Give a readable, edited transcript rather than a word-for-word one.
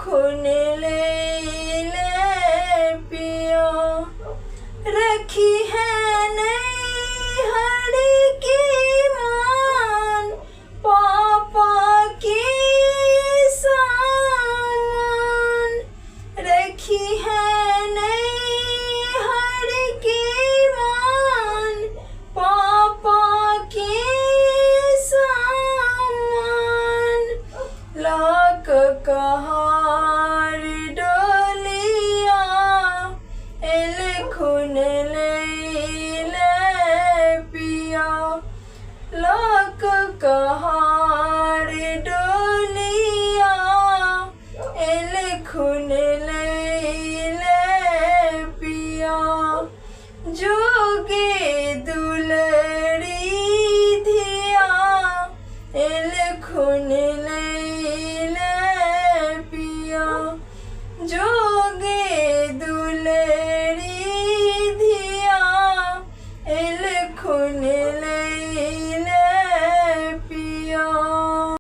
खुन ले पिया। रखी है नैहर की मान पापा की सामान। रखी है नैहर की मान पापा की सामान। लाख कहार डोलिया एल खुन ले पिया। लाख कहार डोलिया एल खुन ले पिया। जोगे दुलड़ी धिया एल खुन